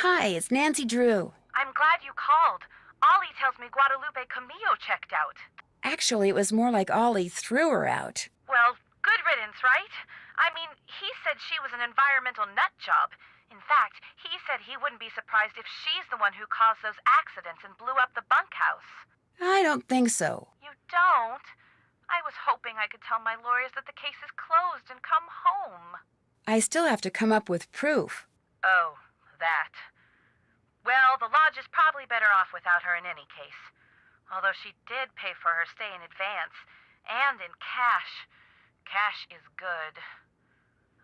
Hi, it's Nancy Drew. I'm glad you called. Ollie tells me Guadalupe Camillo checked out. Actually, it was more like Ollie threw her out. Well, good riddance, right? I mean, he said she was an environmental nut job. In fact, he said he wouldn't be surprised if she's the one who caused those accidents and blew up the bunkhouse. I don't think so. You don't? I was hoping I could tell my lawyers that the case is closed and come home. I still have to come up with proof. Oh, that. Well, the lodge is probably better off without her in any case. Although she did pay for her stay in advance, and in cash. Cash is good.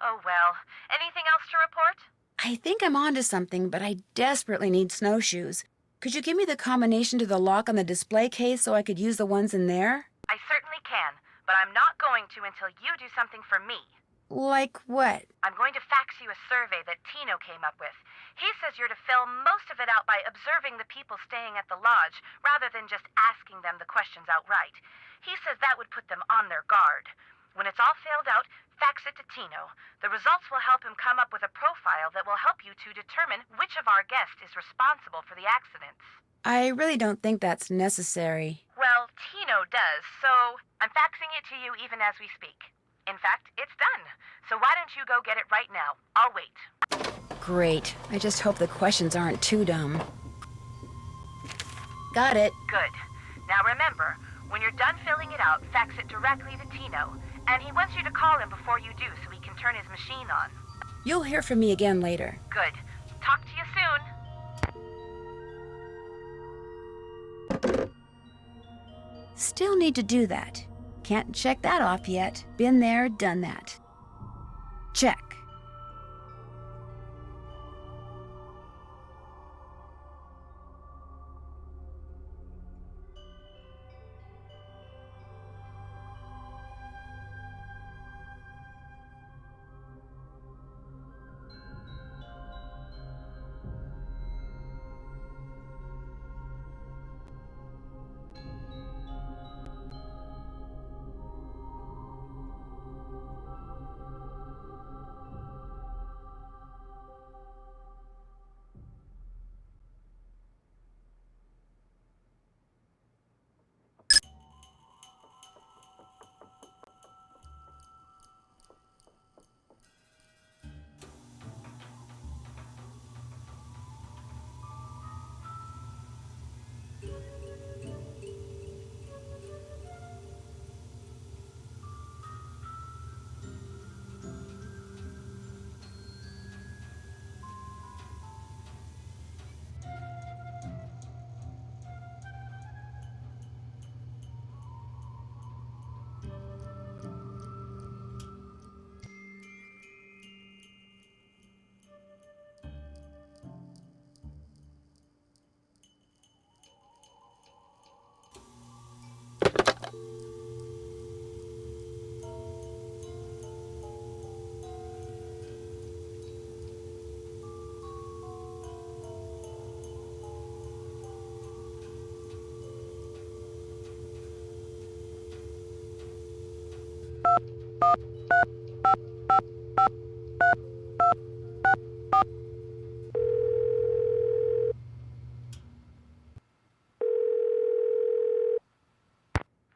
Oh well. Anything else to report? I think I'm onto something, but I desperately need snowshoes. Could you give me the combination to the lock on the display case so I could use the ones in there? I certainly can, but I'm not going to until you do something for me. Like what? I'm going to fax you a survey that Tino came up with. He says you're to fill most of it out by observing the people staying at the lodge, rather than just asking them the questions outright. He says that would put them on their guard. When it's all filled out, fax it to Tino. The results will help him come up with a profile that will help you to determine which of our guests is responsible for the accidents. I really don't think that's necessary. Well, Tino does, so I'm faxing it to you even as we speak. In fact, it's done. So why don't you go get it right now? I'll wait. Great. I just hope the questions aren't too dumb. Got it. Good. Now remember, when you're done filling it out, fax it directly to Tino. And he wants you to call him before you do so he can turn his machine on. You'll hear from me again later. Good. Talk to you soon. Still need to do that. Can't check that off yet. Been there, done that. Check.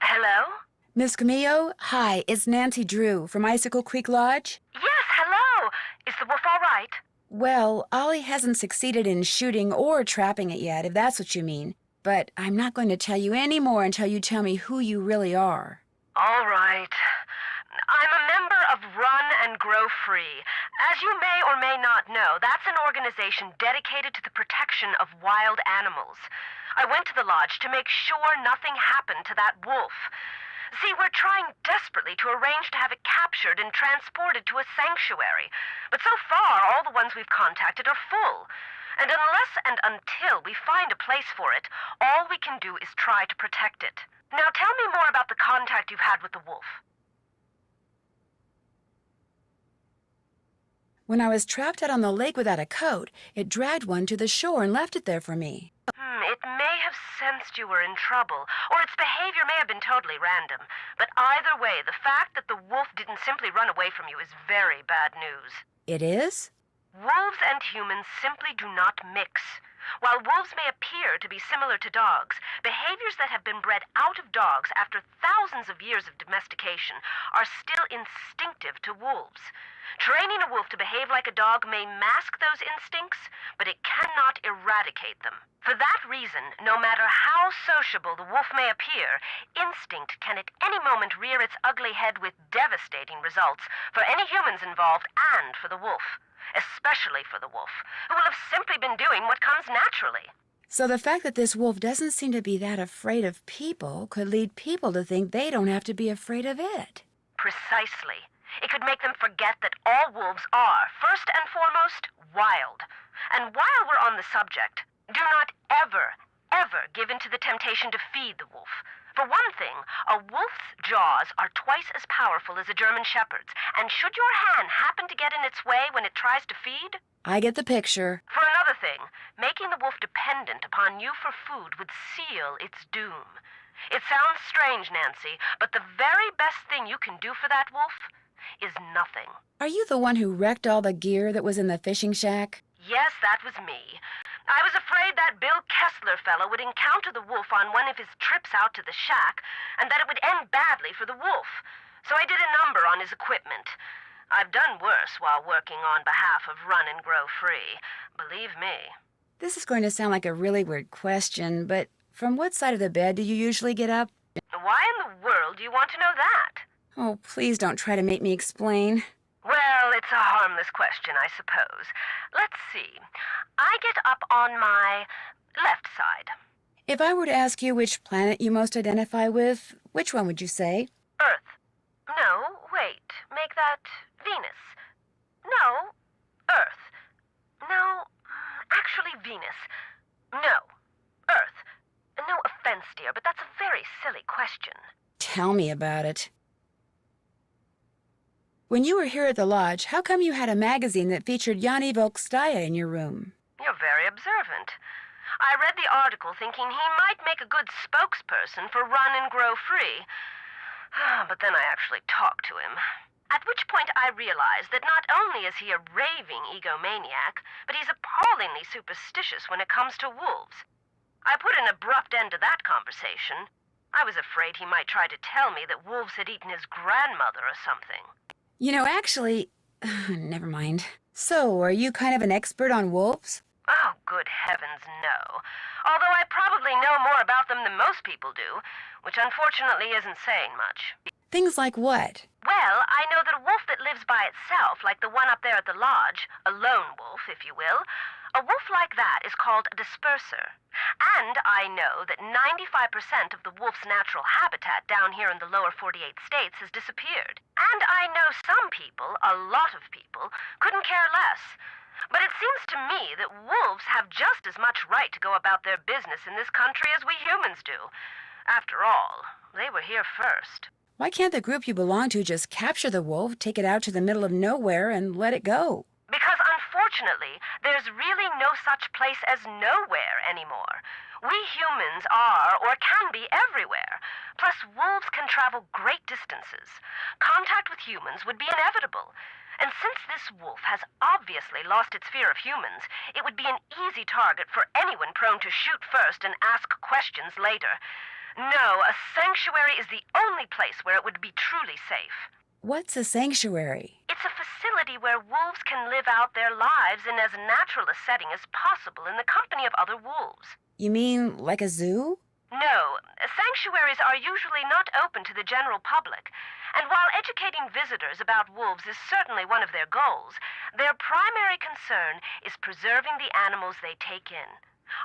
Hello? Miss Camillo, hi, it's Nancy Drew from Icicle Creek Lodge. Yes, hello. Is the wolf all right? Well, Ollie hasn't succeeded in shooting or trapping it yet, if that's what you mean. But I'm not going to tell you any more until you tell me who you really are. All right. I'm a member of Run and Grow Free. As you may or may not know, that's an organization dedicated to the protection of wild animals. I went to the lodge to make sure nothing happened to that wolf. See, we're trying desperately to arrange to have it captured and transported to a sanctuary. But so far, all the ones we've contacted are full. And unless and until we find a place for it, all we can do is try to protect it. Now tell me more about the contact you've had with the wolf. When I was trapped out on the lake without a coat, it dragged one to the shore and left it there for me. It may have sensed you were in trouble, or its behavior may have been totally random. But either way, the fact that the wolf didn't simply run away from you is very bad news. It is? Wolves and humans simply do not mix. While wolves may appear to be similar to dogs, behaviors that have been bred out of dogs after thousands of years of domestication are still instinctive to wolves. Training a wolf to behave like a dog may mask those instincts, but it cannot eradicate them. For that reason, no matter how sociable the wolf may appear, instinct can at any moment rear its ugly head with devastating results for any humans involved and for the wolf. Especially for the wolf, who will have simply been doing what comes naturally. So the fact that this wolf doesn't seem to be that afraid of people could lead people to think they don't have to be afraid of it. Precisely. It could make them forget that all wolves are, first and foremost, wild. And while we're on the subject, do not ever give in to the temptation to feed the wolf. For one thing, a wolf's jaws are twice as powerful as a German shepherd's, and should your hand happen to get in its way when it tries to feed? I get the picture. For another thing, making the wolf dependent upon you for food would seal its doom. It sounds strange, Nancy, but the very best thing you can do for that wolf is nothing. Are you the one who wrecked all the gear that was in the fishing shack? Yes, that was me. I was afraid that Bill Kessler fellow would encounter the wolf on one of his trips out to the shack, and that it would end badly for the wolf. So I did a number on his equipment. I've done worse while working on behalf of Run and Grow Free. Believe me. This is going to sound like a really weird question, but from what side of the bed do you usually get up? Why in the world do you want to know that? Oh, please don't try to make me explain. Well, it's a harmless question, I suppose. Let's see. I get up on my left side. If I were to ask you which planet you most identify with, which one would you say? Earth. No, wait. Make that Venus. No, Earth. No, actually Venus. No, Earth. No offense, dear, but that's a very silly question. Tell me about it. When you were here at the lodge, how come you had a magazine that featured Yanni Volkstaya in your room? You're very observant. I read the article thinking he might make a good spokesperson for Run and Grow Free. But then I actually talked to him. At which point I realized that not only is he a raving egomaniac, but he's appallingly superstitious when it comes to wolves. I put an abrupt end to that conversation. I was afraid he might try to tell me that wolves had eaten his grandmother or something. You know, actually, never mind. So, are you kind of an expert on wolves? Oh, good heavens, no. Although I probably know more about them than most people do, which unfortunately isn't saying much. Things like what? Well, I know that a wolf that lives by itself, like the one up there at the lodge, a lone wolf, if you will, a wolf like that is called a disperser. And I know that 95% of the wolf's natural habitat down here in the lower 48 states has disappeared. And I know some people, a lot of people, couldn't care less. But it seems to me that wolves have just as much right to go about their business in this country as we humans do. After all, they were here first. Why can't the group you belong to just capture the wolf, take it out to the middle of nowhere, and let it go? Because unfortunately, there's really no such place as nowhere anymore. We humans are, or can be, everywhere. Plus, wolves can travel great distances. Contact with humans would be inevitable. And since this wolf has obviously lost its fear of humans, it would be an easy target for anyone prone to shoot first and ask questions later. No, a sanctuary is the only place where it would be truly safe. What's a sanctuary? It's a facility where wolves can live out their lives in as natural a setting as possible in the company of other wolves. You mean like a zoo? No, sanctuaries are usually not open to the general public, and while educating visitors about wolves is certainly one of their goals, their primary concern is preserving the animals they take in.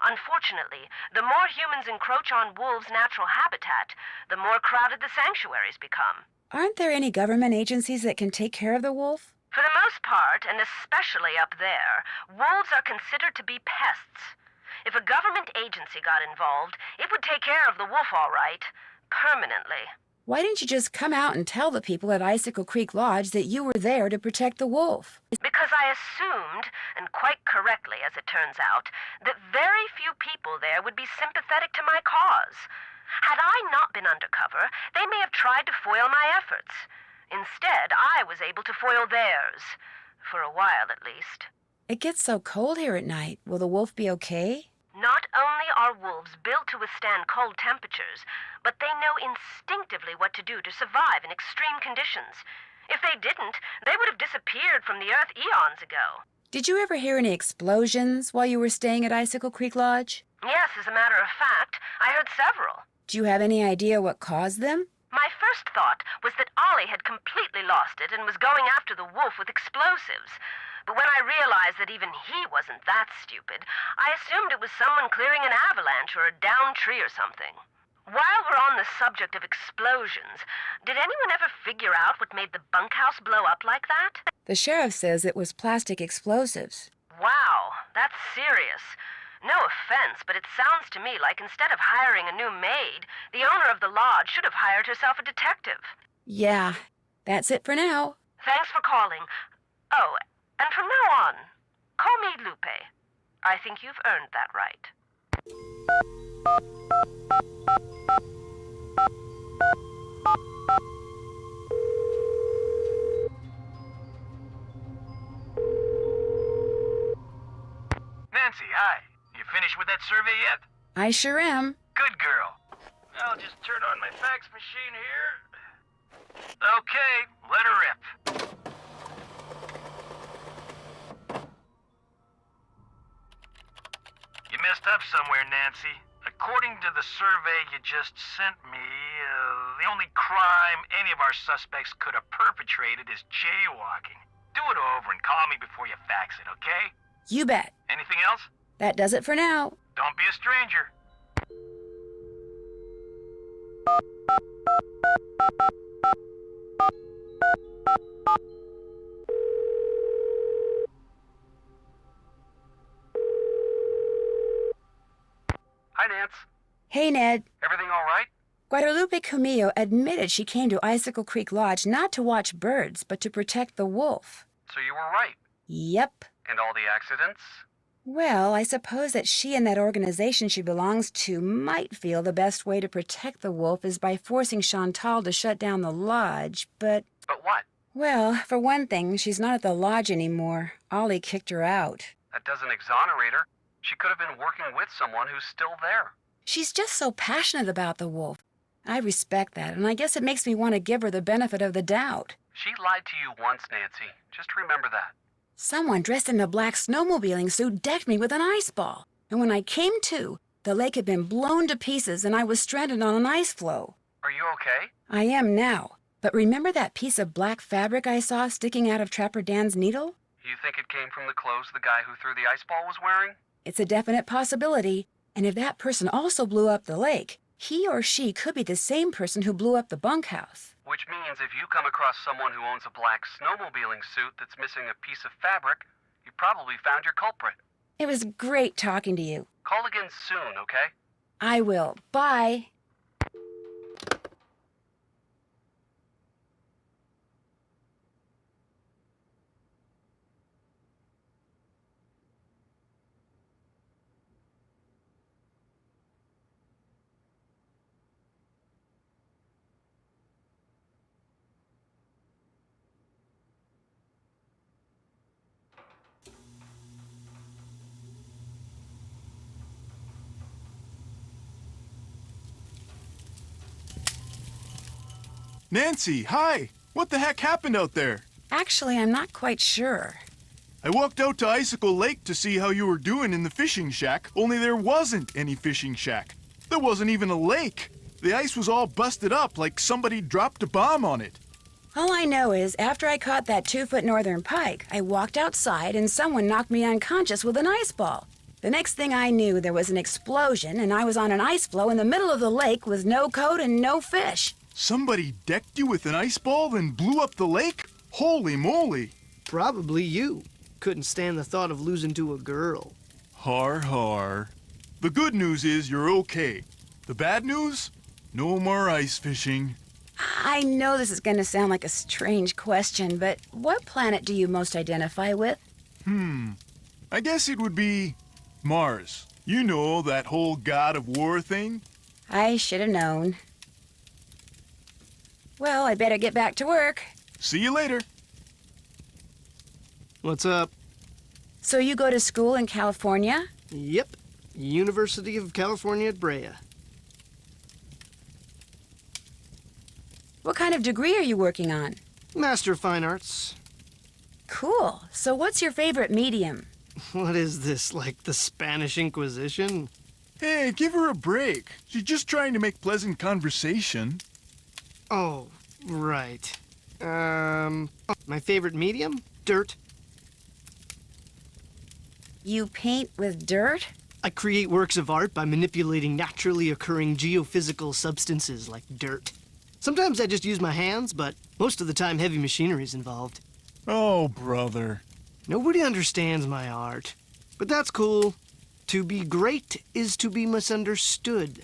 Unfortunately, the more humans encroach on wolves' natural habitat, the more crowded the sanctuaries become. Aren't there any government agencies that can take care of the wolf? For the most part, and especially up there, wolves are considered to be pests. If a government agency got involved, it would take care of the wolf all right, permanently. Why didn't you just come out and tell the people at Icicle Creek Lodge that you were there to protect the wolf? Because I assumed, and quite correctly as it turns out, that very few people there would be sympathetic to my cause. Had I not been undercover, they may have tried to foil my efforts. Instead, I was able to foil theirs. For a while, at least. It gets so cold here at night. Will the wolf be okay? Not only are wolves built to withstand cold temperatures, but they know instinctively what to do to survive in extreme conditions. If they didn't, they would have disappeared from the earth eons ago. Did you ever hear any explosions while you were staying at Icicle Creek Lodge? Yes, as a matter of fact, I heard several. Do you have any idea what caused them? My first thought was that Ollie had completely lost it and was going after the wolf with explosives. But when I realized that even he wasn't that stupid, I assumed it was someone clearing an avalanche or a downed tree or something. While we're on the subject of explosions, did anyone ever figure out what made the bunkhouse blow up like that? The sheriff says it was plastic explosives. Wow, that's serious. No offense, but it sounds to me like instead of hiring a new maid, the owner of the lodge should have hired herself a detective. Yeah, that's it for now. Thanks for calling. Oh, and from now on, call me Lupe. I think you've earned that right. Nancy, hi. You finished with that survey yet? I sure am. Good girl. I'll just turn on my fax machine here. Okay, let her rip. You messed up somewhere, Nancy. According to the survey you just sent me, the only crime any of our suspects could have perpetrated is jaywalking. Do it over and call me before you fax it, okay? You bet. Anything else? That does it for now. Don't be a stranger. Hi, Nance. Hey, Ned. Everything all right? Guadalupe Camillo admitted she came to Icicle Creek Lodge not to watch birds, but to protect the wolf. So you were right. Yep. And all the accidents? Well, I suppose that she and that organization she belongs to might feel the best way to protect the wolf is by forcing Chantal to shut down the lodge, but... But what? Well, for one thing, she's not at the lodge anymore. Ollie kicked her out. That doesn't exonerate her. She could have been working with someone who's still there. She's just so passionate about the wolf. I respect that, and I guess it makes me want to give her the benefit of the doubt. She lied to you once, Nancy. Just remember that. Someone dressed in a black snowmobiling suit decked me with an ice ball, and when I came to, the lake had been blown to pieces and I was stranded on an ice floe. Are you okay? I am now. But remember that piece of black fabric I saw sticking out of Trapper Dan's needle? You think it came from the clothes the guy who threw the ice ball was wearing? It's a definite possibility, and if that person also blew up the lake, he or she could be the same person who blew up the bunkhouse. Which means if you come across someone who owns a black snowmobiling suit that's missing a piece of fabric, you probably found your culprit. It was great talking to you. Call again soon, okay? I will. Bye. Nancy, hi! What the heck happened out there? Actually, I'm not quite sure. I walked out to Icicle Lake to see how you were doing in the fishing shack, only there wasn't any fishing shack. There wasn't even a lake. The ice was all busted up like somebody dropped a bomb on it. All I know is after I caught that 2-foot northern pike, I walked outside and someone knocked me unconscious with an ice ball. The next thing I knew, there was an explosion and I was on an ice floe in the middle of the lake with no coat and no fish. Somebody decked you with an ice ball and blew up the lake? Holy moly! Probably you. Couldn't stand the thought of losing to a girl. Har har. The good news is you're okay. The bad news? No more ice fishing. I know this is going to sound like a strange question, but what planet do you most identify with? I guess it would be Mars. You know, that whole god of war thing? I should have known. Well, I better get back to work. See you later. What's up? So you go to school in California? Yep. University of California at Brea. What kind of degree are you working on? Master of Fine Arts. Cool. So what's your favorite medium? What is this, like the Spanish Inquisition? Hey, give her a break. She's just trying to make pleasant conversation. Oh, right. My favorite medium? Dirt. You paint with dirt? I create works of art by manipulating naturally occurring geophysical substances like dirt. Sometimes I just use my hands, but most of the time heavy machinery is involved. Oh, brother. Nobody understands my art, but that's cool. To be great is to be misunderstood.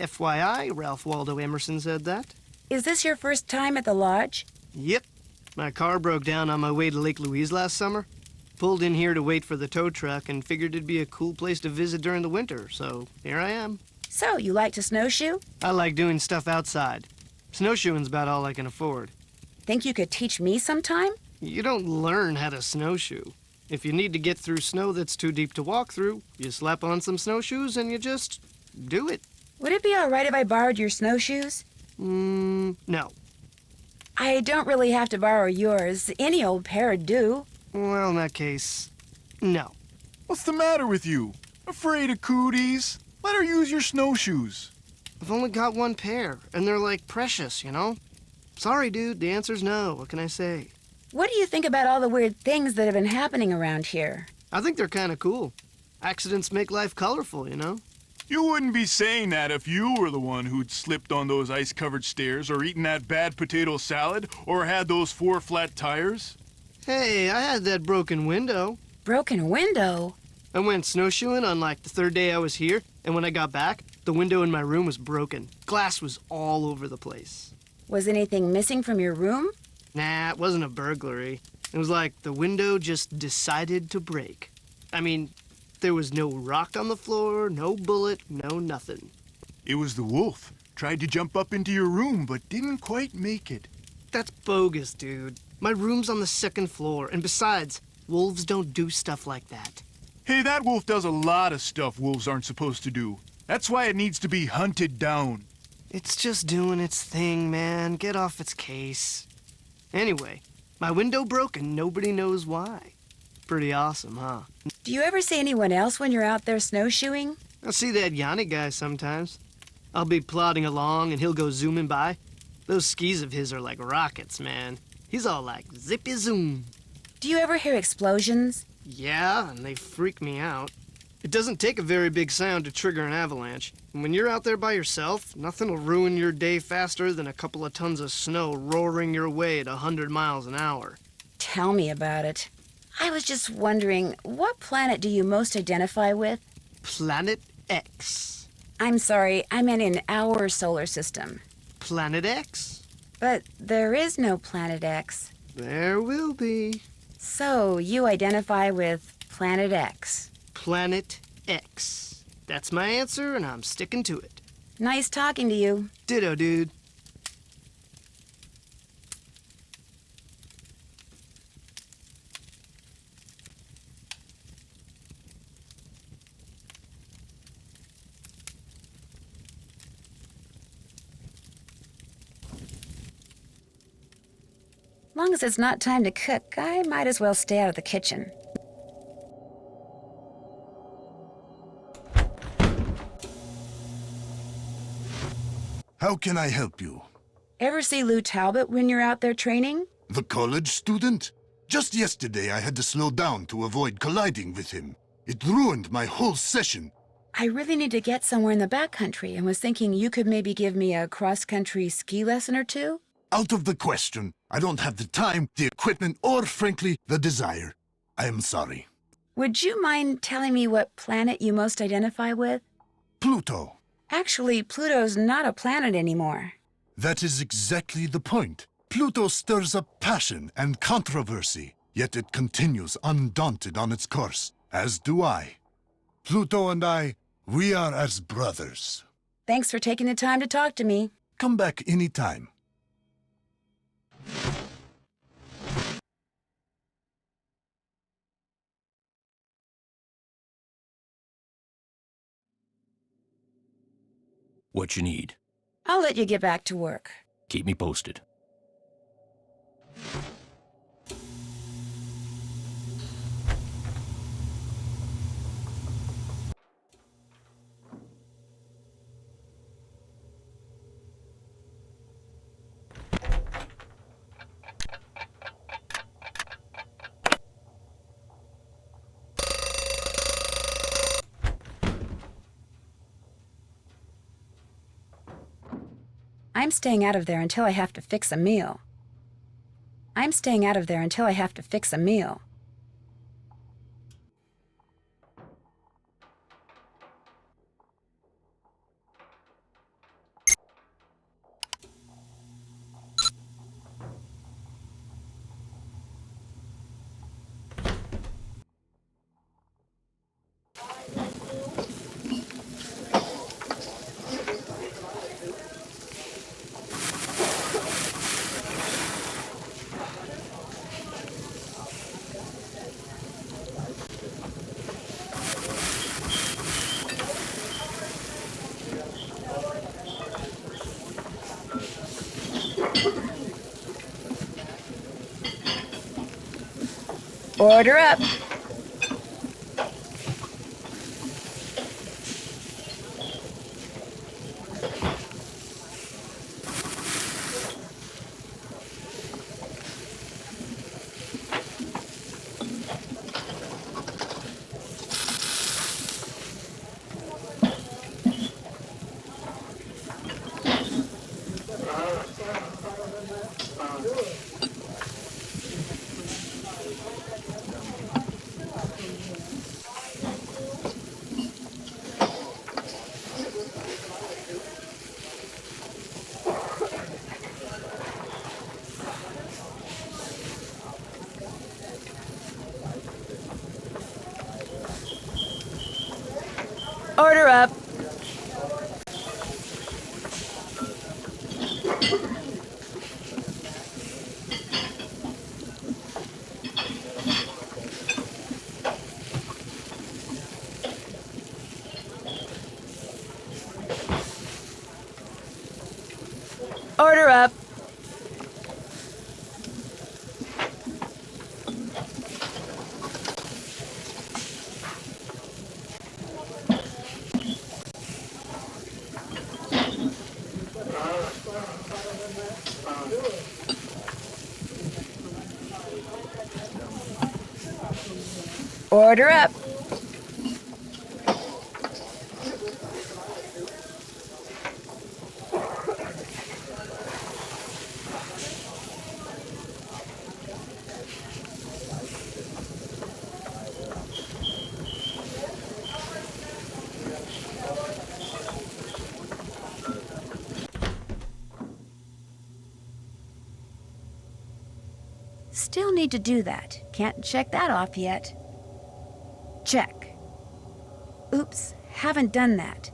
FYI, Ralph Waldo Emerson said that. Is this your first time at the lodge? Yep. My car broke down on my way to Lake Louise last summer. Pulled in here to wait for the tow truck and figured it'd be a cool place to visit during the winter, so here I am. So, you like to snowshoe? I like doing stuff outside. Snowshoeing's about all I can afford. Think you could teach me sometime? You don't learn how to snowshoe. If you need to get through snow that's too deep to walk through, you slap on some snowshoes and you just do it. Would it be all right if I borrowed your snowshoes? No. I don't really have to borrow yours. Any old pair would do. Well, in that case, no. What's the matter with you? Afraid of cooties? Let her use your snowshoes. I've only got one pair, and they're like precious, you know? Sorry, dude, the answer's no. What can I say? What do you think about all the weird things that have been happening around here? I think they're kind of cool. Accidents make life colorful, you know? You wouldn't be saying that if you were the one who'd slipped on those ice-covered stairs or eaten that bad potato salad or had those 4 flat tires. Hey, I had that broken window. Broken window? I went snowshoeing on like the 3rd day I was here, and when I got back, the window in my room was broken. Glass was all over the place. Was anything missing from your room? Nah, it wasn't a burglary. It was like the window just decided to break. I mean, there was no rock on the floor, no bullet, no nothing. It was the wolf. Tried to jump up into your room, but didn't quite make it. That's bogus, dude. My room's on the 2nd floor, and besides, wolves don't do stuff like that. Hey, that wolf does a lot of stuff wolves aren't supposed to do. That's why it needs to be hunted down. It's just doing its thing, man. Get off its case. Anyway, my window broke and nobody knows why. Pretty awesome, huh? Do you ever see anyone else when you're out there snowshoeing? I see that Yanni guy sometimes. I'll be plodding along and he'll go zooming by. Those skis of his are like rockets, man. He's all like zippy zoom. Do you ever hear explosions? Yeah, and they freak me out. It doesn't take a very big sound to trigger an avalanche. And when you're out there by yourself, nothing will ruin your day faster than a couple of tons of snow roaring your way at 100 miles an hour. Tell me about it. I was just wondering, what planet do you most identify with? Planet X. I'm sorry, I meant in our solar system. Planet X? But there is no Planet X. There will be. So, you identify with Planet X. Planet X. That's my answer, and I'm sticking to it. Nice talking to you. Ditto, dude. Long as it's not time to cook, I might as well stay out of the kitchen. How can I help you? Ever see Lou Talbot when you're out there training? The college student? Just yesterday I had to slow down to avoid colliding with him. It ruined my whole session. I really need to get somewhere in the backcountry and was thinking you could maybe give me a cross-country ski lesson or two? Out of the question. I don't have the time, the equipment, or frankly, the desire. I am sorry. Would you mind telling me what planet you most identify with? Pluto. Actually, Pluto's not a planet anymore. That is exactly the point. Pluto stirs up passion and controversy, yet it continues undaunted on its course, as do I. Pluto and I, we are as brothers. Thanks for taking the time to talk to me. Come back anytime. What you need. I'll let you get back to work. Keep me posted. I'm staying out of there until I have to fix a meal. I'm staying out of there until I have to fix a meal. Order up. Order up. Order up. Order up. Still need to do that. Can't check that off yet. Check. Oops, haven't done that.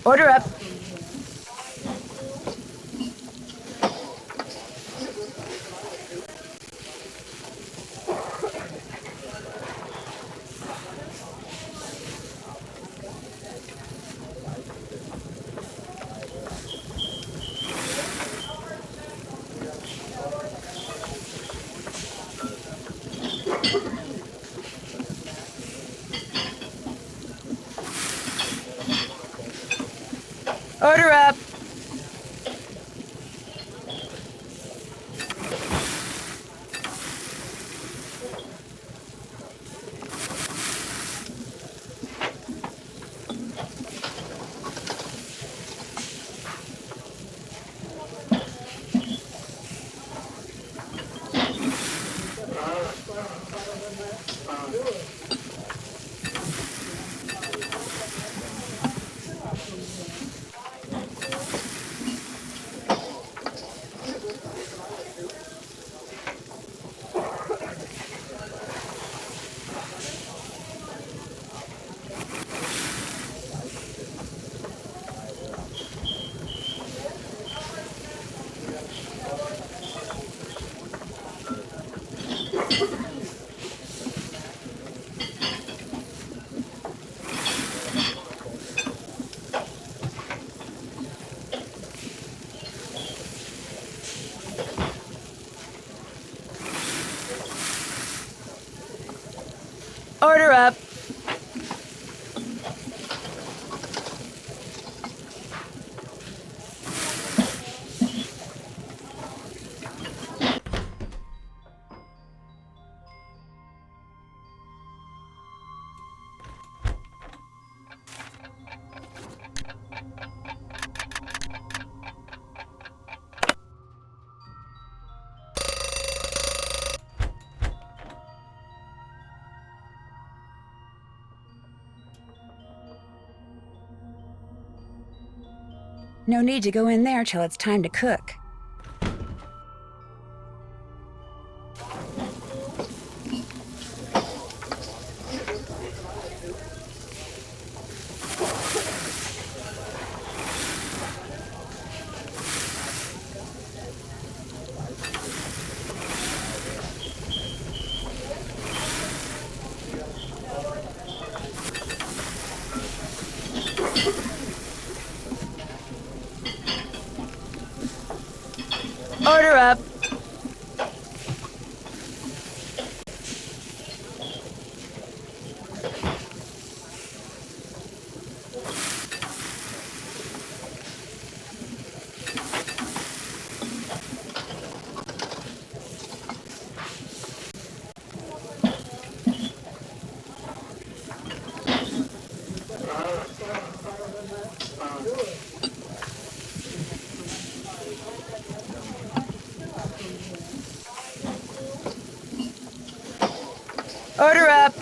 Order up. Order up. Order up. No need to go in there till it's time to cook. Order up. Order up.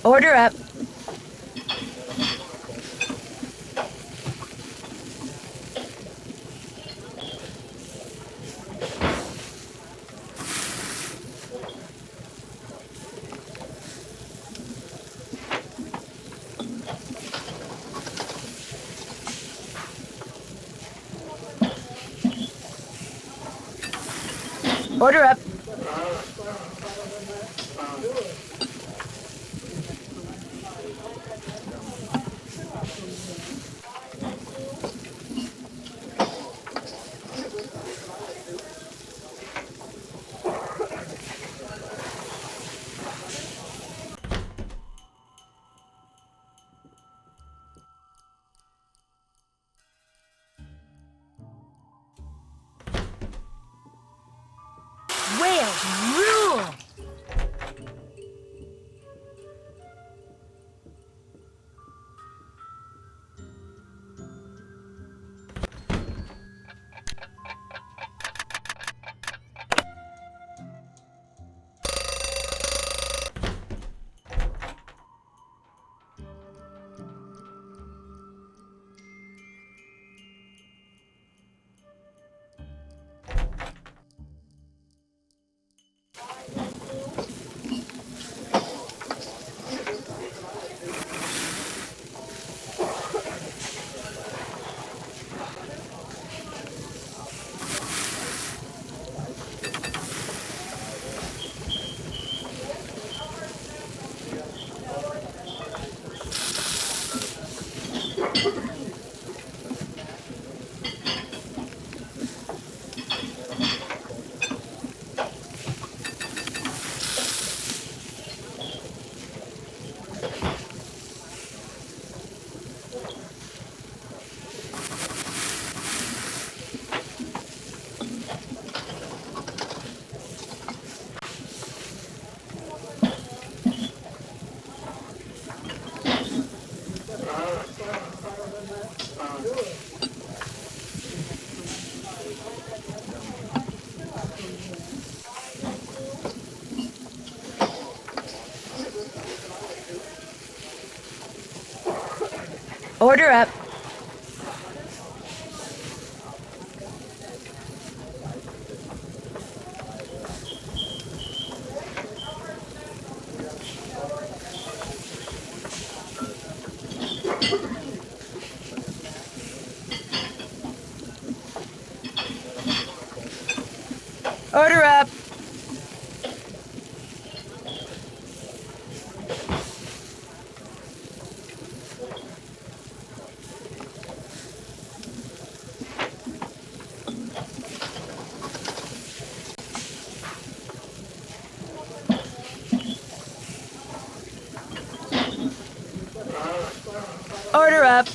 Order up. Order up. Whales rule! Order up. Order up. Order up.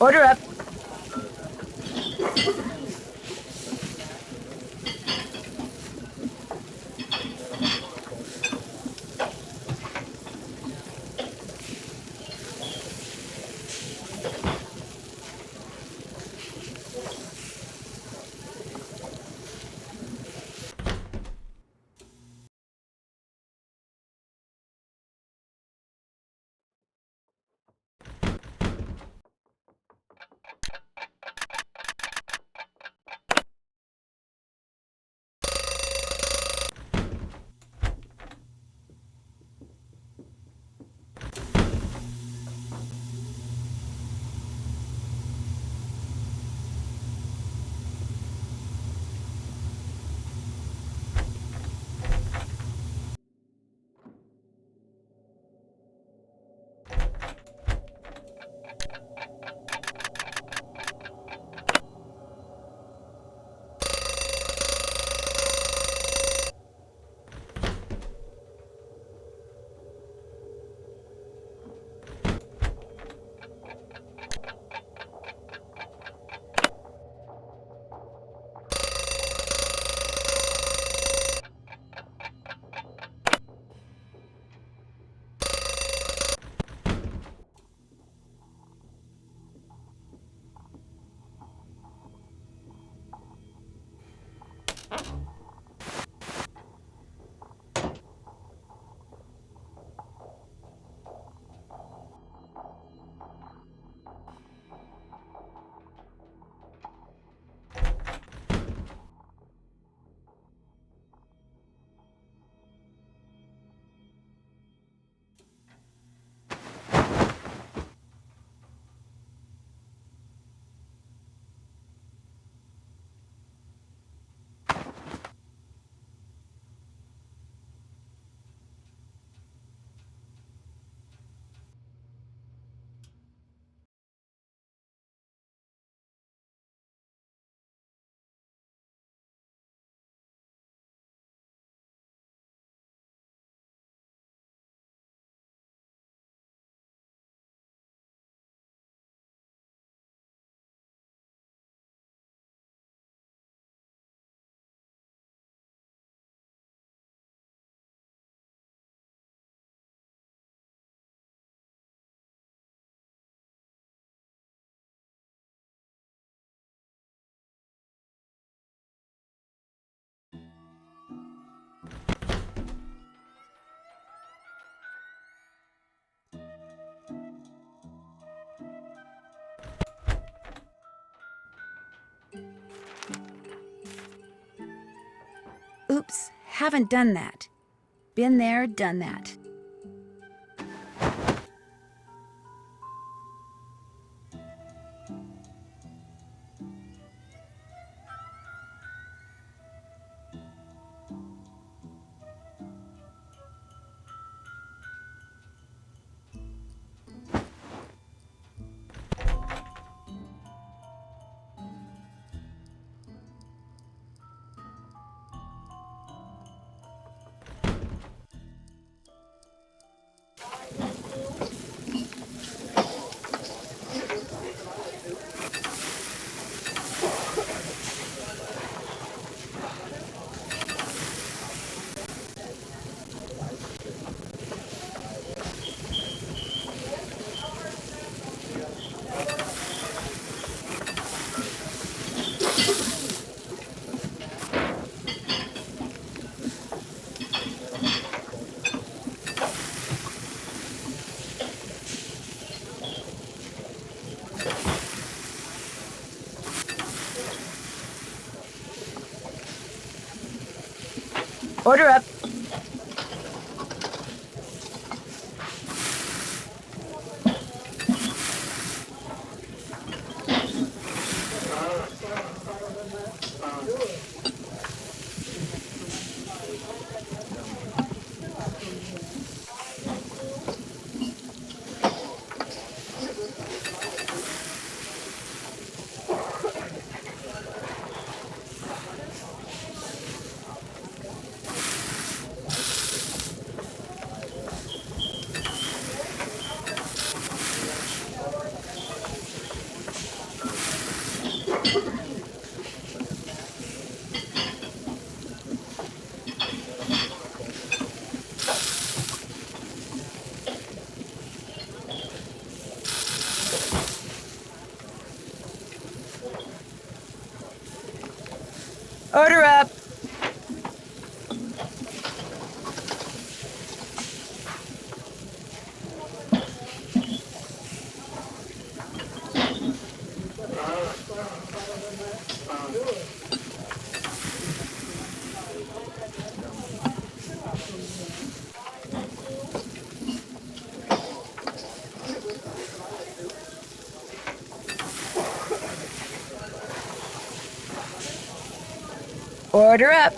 Order up. Oops, haven't done that. Been there, done that. Order up. Order up. Order up.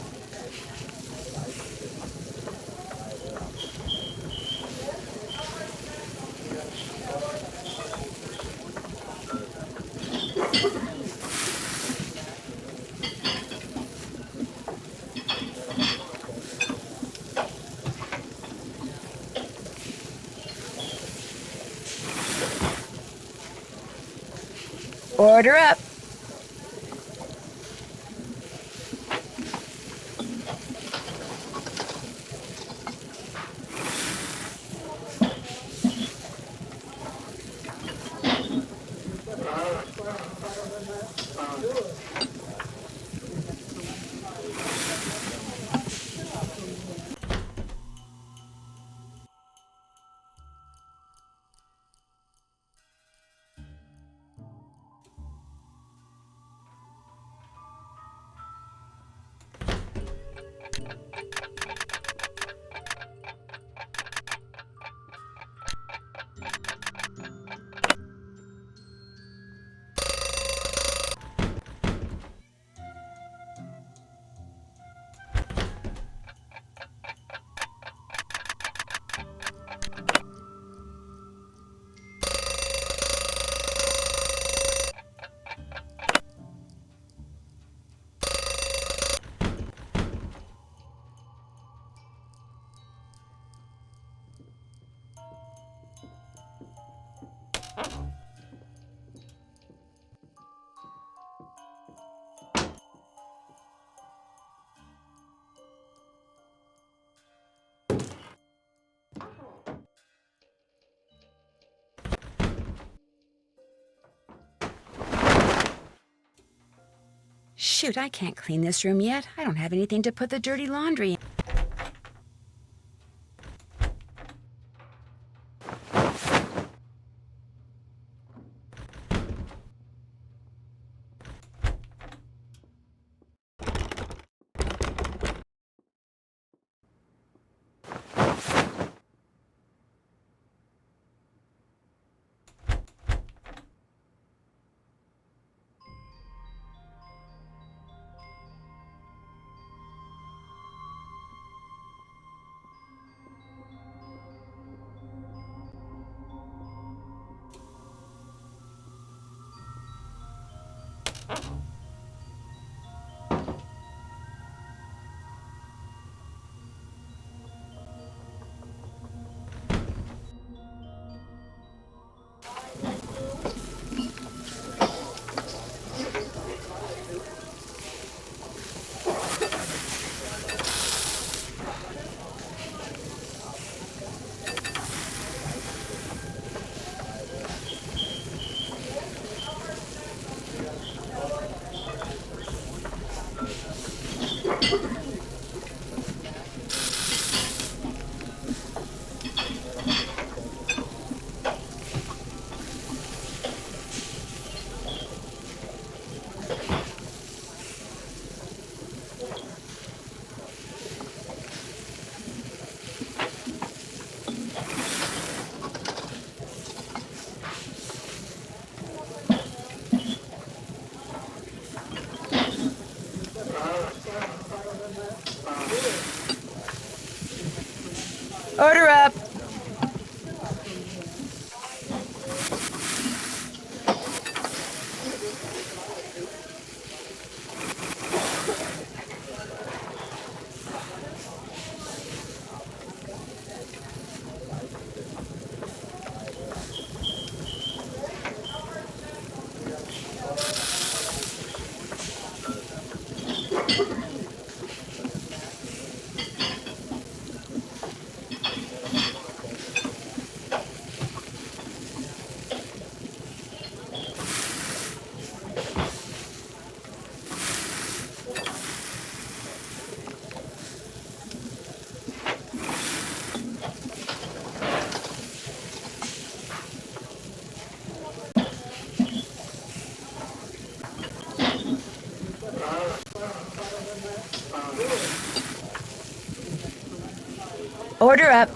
Order up. Shoot, I can't clean this room yet. I don't have anything to put the dirty laundry in. Order up. Order up.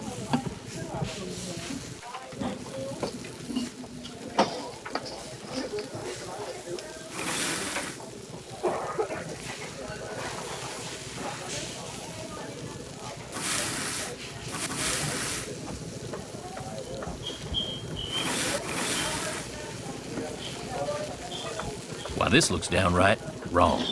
Why, this looks downright wrong.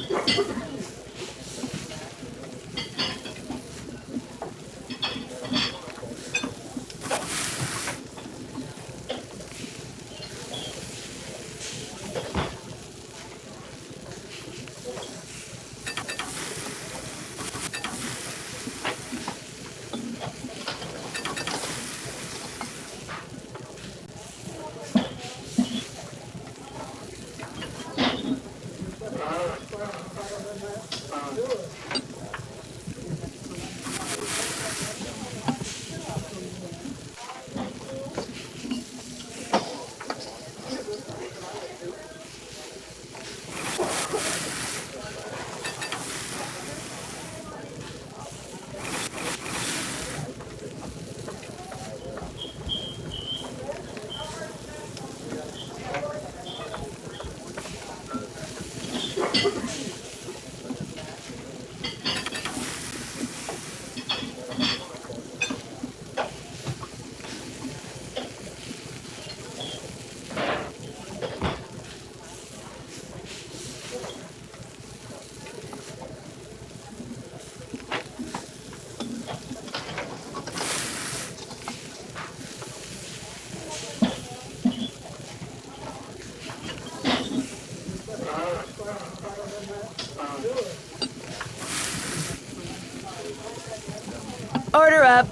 Order up.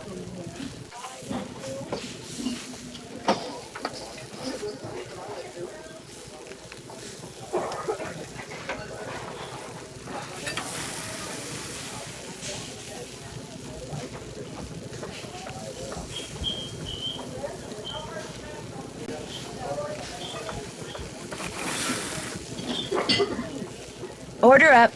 Order up.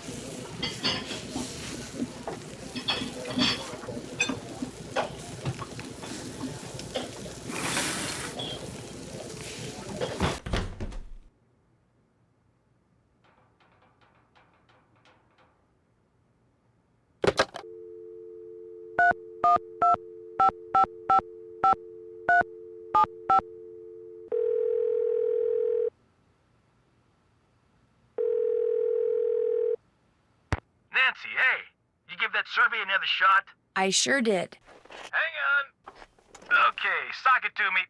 Nancy, hey, you give that survey another shot? I sure did. Hang on. Okay, sock it to me.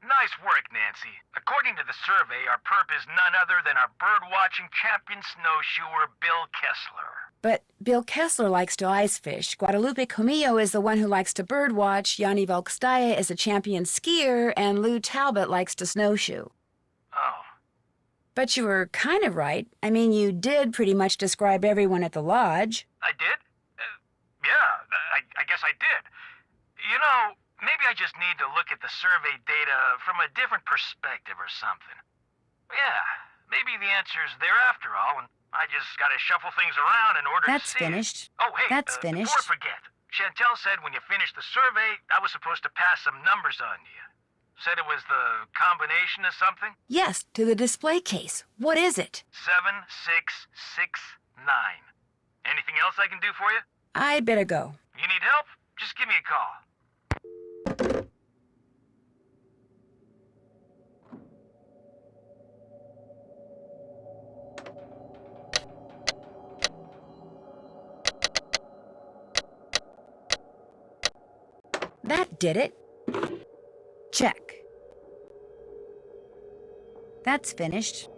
Nice work, Nancy. According to the survey, our perp is none other than our bird-watching champion snowshoer, Bill Kessler. But Bill Kessler likes to ice fish. Guadalupe Comillo is the one who likes to birdwatch. Yanni Volkstaya is a champion skier, and Lou Talbot likes to snowshoe. Oh. But you were kind of right. I mean, you did pretty much describe everyone at the lodge. I did? Yeah, I guess I did. You know, maybe I just need to look at the survey data from a different perspective or something. Yeah, maybe the answer's there after all, and I just gotta shuffle things around in order That's to see finished. it. Oh, hey, That's finished. Before I forget, Chantel said when you finished the survey, I was supposed to pass some numbers on to you. Said it was the combination of something? Yes, to the display case. What is it? 7669. Anything else I can do for you? I'd better go. You need help? Just give me a call. That did it. Check. That's finished.